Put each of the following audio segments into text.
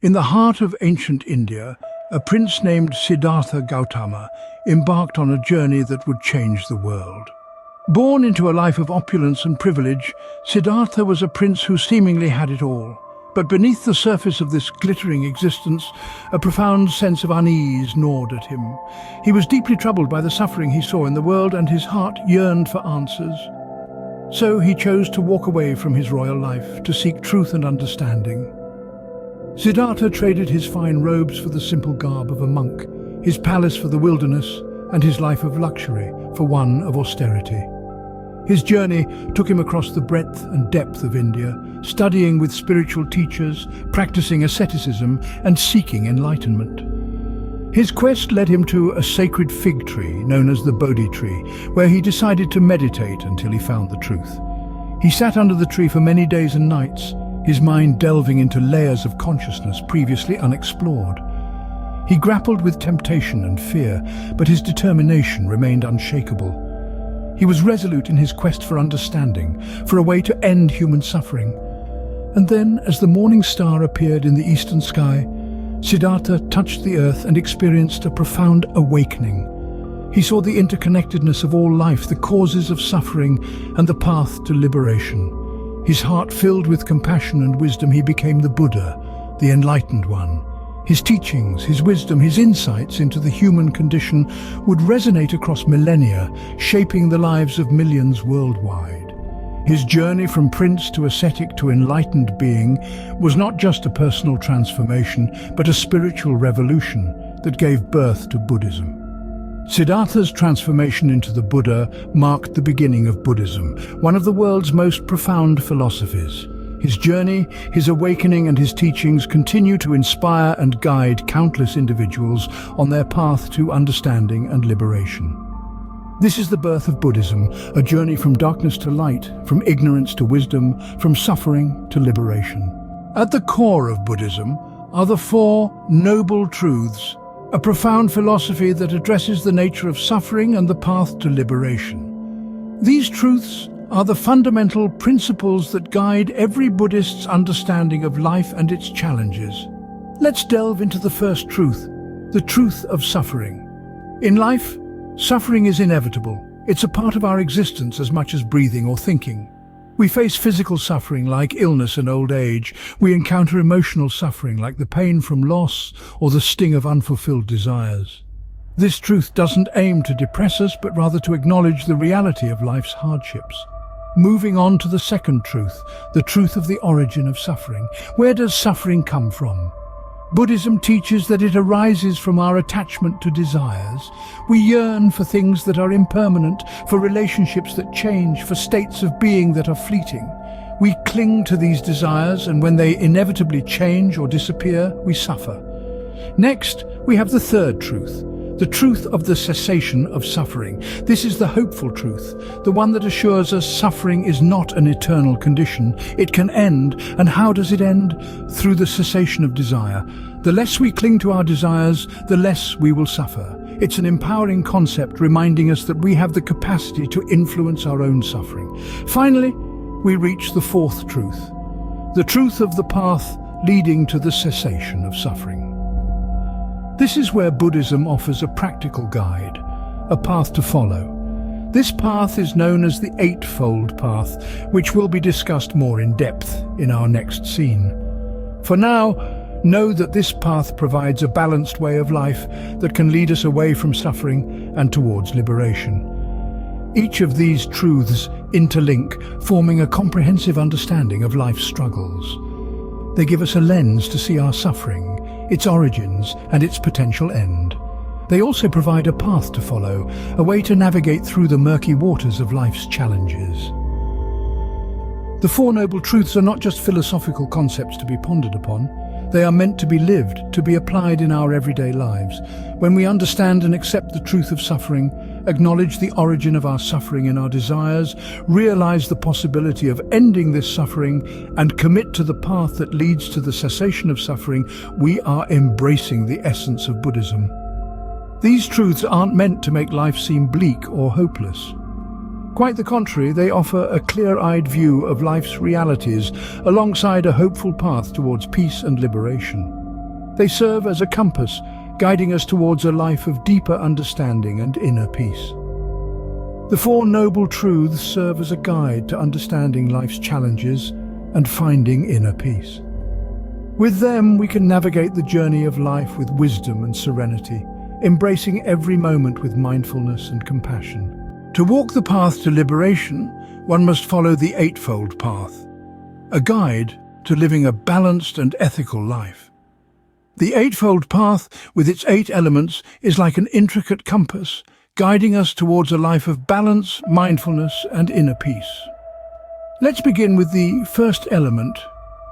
In the heart of ancient India, a prince named Siddhartha Gautama embarked on a journey that would change the world. Born into a life of opulence and privilege, Siddhartha was a prince who seemingly had it all. But beneath the surface of this glittering existence, a profound sense of unease gnawed at him. He was deeply troubled by the suffering he saw in the world, and his heart yearned for answers. So he chose to walk away from his royal life to seek truth and understanding. Siddhartha traded his fine robes for the simple garb of a monk, his palace for the wilderness, and his life of luxury for one of austerity. His journey took him across the breadth and depth of India, studying with spiritual teachers, practicing asceticism, and seeking enlightenment. His quest led him to a sacred fig tree known as the Bodhi tree, where he decided to meditate until he found the truth. He sat under the tree for many days and nights, his mind delving into layers of consciousness previously unexplored. He grappled with temptation and fear, but his determination remained unshakable. He was resolute in his quest for understanding, for a way to end human suffering. And then, as the morning star appeared in the eastern sky, Siddhartha touched the earth and experienced a profound awakening. He saw the interconnectedness of all life, the causes of suffering, and the path to liberation. His heart filled with compassion and wisdom, he became the Buddha, the enlightened one. His teachings, his wisdom, his insights into the human condition would resonate across millennia, shaping the lives of millions worldwide. His journey from prince to ascetic to enlightened being was not just a personal transformation, but a spiritual revolution that gave birth to Buddhism. Siddhartha's transformation into the Buddha marked the beginning of Buddhism, one of the world's most profound philosophies. His journey, his awakening, and his teachings continue to inspire and guide countless individuals on their path to understanding and liberation. This is the birth of Buddhism, a journey from darkness to light, from ignorance to wisdom, from suffering to liberation. At the core of Buddhism are the Four Noble Truths, a profound philosophy that addresses the nature of suffering and the path to liberation. These truths are the fundamental principles that guide every Buddhist's understanding of life and its challenges. Let's delve into the first truth, the truth of suffering. In life, suffering is inevitable. It's a part of our existence as much as breathing or thinking. We face physical suffering like illness and old age. We encounter emotional suffering like the pain from loss or the sting of unfulfilled desires. This truth doesn't aim to depress us, but rather to acknowledge the reality of life's hardships. Moving on to the second truth, the truth of the origin of suffering. Where does suffering come from? Buddhism teaches that it arises from our attachment to desires. We yearn for things that are impermanent, for relationships that change, for states of being that are fleeting. We cling to these desires, and when they inevitably change or disappear, we suffer. Next, we have the third truth, the truth of the cessation of suffering. This is the hopeful truth, the one that assures us suffering is not an eternal condition. It can end, and how does it end? Through the cessation of desire. The less we cling to our desires, the less we will suffer. It's an empowering concept reminding us that we have the capacity to influence our own suffering. Finally, we reach the fourth truth, the truth of the path leading to the cessation of suffering. This is where Buddhism offers a practical guide, a path to follow. This path is known as the Eightfold Path, which will be discussed more in depth in our next scene. For now, know that this path provides a balanced way of life that can lead us away from suffering and towards liberation. Each of these truths interlink, forming a comprehensive understanding of life's struggles. They give us a lens to see our suffering, its origins, and its potential end. They also provide a path to follow, a way to navigate through the murky waters of life's challenges. The Four Noble Truths are not just philosophical concepts to be pondered upon. They are meant to be lived, to be applied in our everyday lives. When we understand and accept the truth of suffering, acknowledge the origin of our suffering in our desires, realize the possibility of ending this suffering, and commit to the path that leads to the cessation of suffering, we are embracing the essence of Buddhism. These truths aren't meant to make life seem bleak or hopeless. Quite the contrary, they offer a clear-eyed view of life's realities alongside a hopeful path towards peace and liberation. They serve as a compass, guiding us towards a life of deeper understanding and inner peace. The Four Noble Truths serve as a guide to understanding life's challenges and finding inner peace. With them, we can navigate the journey of life with wisdom and serenity, embracing every moment with mindfulness and compassion. To walk the path to liberation, one must follow the Eightfold Path, a guide to living a balanced and ethical life. The Eightfold Path, with its 8 elements, is like an intricate compass, guiding us towards a life of balance, mindfulness, and inner peace. Let's begin with the first element,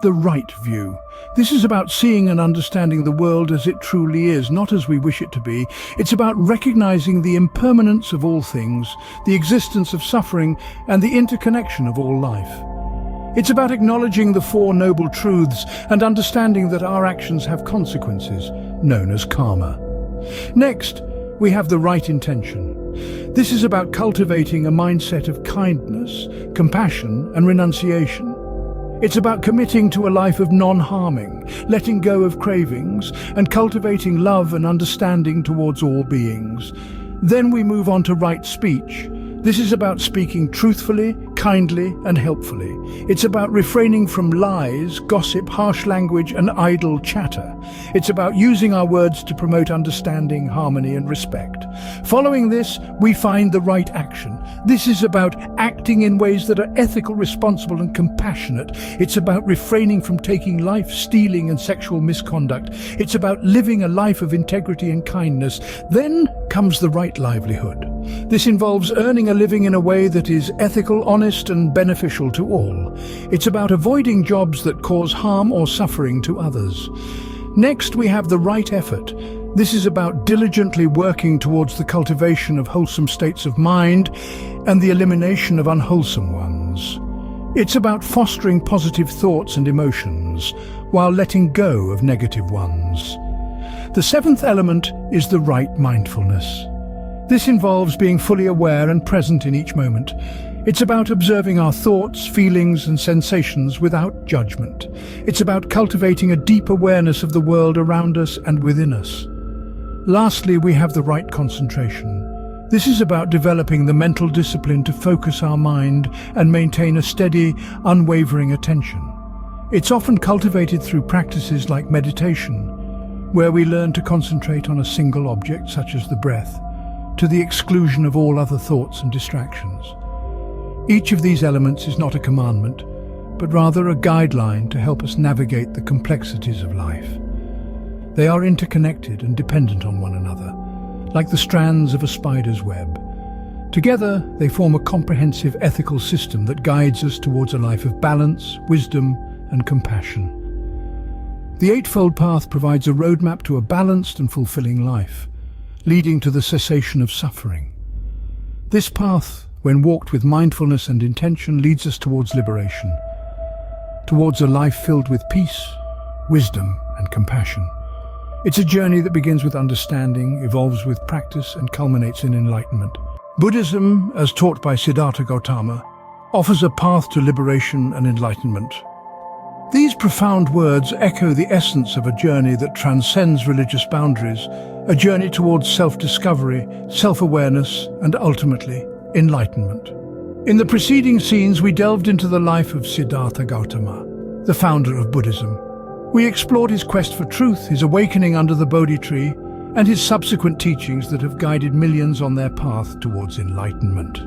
the right view. This is about seeing and understanding the world as it truly is, not as we wish it to be. It's about recognizing the impermanence of all things, the existence of suffering, and the interconnection of all life. It's about acknowledging the Four Noble Truths and understanding that our actions have consequences, known as karma. Next, we have the right intention. This is about cultivating a mindset of kindness, compassion, and renunciation. It's about committing to a life of non-harming, letting go of cravings, and cultivating love and understanding towards all beings. Then we move on to right speech. This is about speaking truthfully, kindly, and helpfully. It's about refraining from lies, gossip, harsh language, and idle chatter. It's about using our words to promote understanding, harmony, and respect. Following this, we find the right action. This is about acting in ways that are ethical, responsible, and compassionate. It's about refraining from taking life, stealing, and sexual misconduct. It's about living a life of integrity and kindness. Then comes the right livelihood. This involves earning a living in a way that is ethical, honest, and beneficial to all. It's about avoiding jobs that cause harm or suffering to others. Next, we have the right effort. This is about diligently working towards the cultivation of wholesome states of mind and the elimination of unwholesome ones. It's about fostering positive thoughts and emotions while letting go of negative ones. The 7th element is the right mindfulness. This involves being fully aware and present in each moment. It's about observing our thoughts, feelings, and sensations without judgment. It's about cultivating a deep awareness of the world around us and within us. Lastly, we have the right concentration. This is about developing the mental discipline to focus our mind and maintain a steady, unwavering attention. It's often cultivated through practices like meditation, where we learn to concentrate on a single object, such as the breath, to the exclusion of all other thoughts and distractions. Each of these elements is not a commandment, but rather a guideline to help us navigate the complexities of life. They are interconnected and dependent on one another, like the strands of a spider's web. Together, they form a comprehensive ethical system that guides us towards a life of balance, wisdom, and compassion. The Eightfold Path provides a roadmap to a balanced and fulfilling life, leading to the cessation of suffering. This path, when walked with mindfulness and intention, leads us towards liberation, towards a life filled with peace, wisdom, and compassion. It's a journey that begins with understanding, evolves with practice, and culminates in enlightenment. Buddhism, as taught by Siddhartha Gautama, offers a path to liberation and enlightenment. These profound words echo the essence of a journey that transcends religious boundaries, a journey towards self-discovery, self-awareness, and ultimately, enlightenment. In the preceding scenes, we delved into the life of Siddhartha Gautama, the founder of Buddhism. We explored his quest for truth, his awakening under the Bodhi tree, and his subsequent teachings that have guided millions on their path towards enlightenment.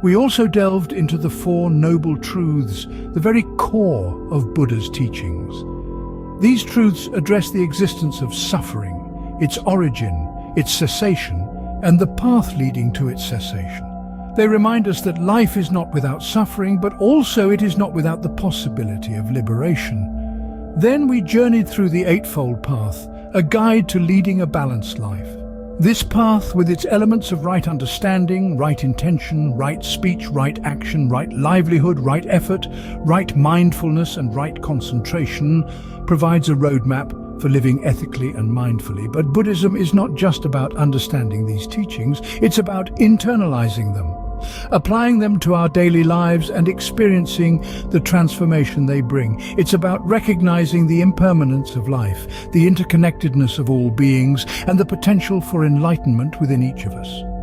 We also delved into the Four Noble Truths, the very core of Buddha's teachings. These truths address the existence of suffering, its origin, its cessation, and the path leading to its cessation. They remind us that life is not without suffering, but also it is not without the possibility of liberation. Then we journeyed through the Eightfold Path, a guide to leading a balanced life. This path, with its elements of right understanding, right intention, right speech, right action, right livelihood, right effort, right mindfulness, and right concentration, provides a roadmap for living ethically and mindfully. But Buddhism is not just about understanding these teachings, it's about internalizing them. applying them to our daily lives and experiencing the transformation they bring. It's about recognizing the impermanence of life, the interconnectedness of all beings, and the potential for enlightenment within each of us.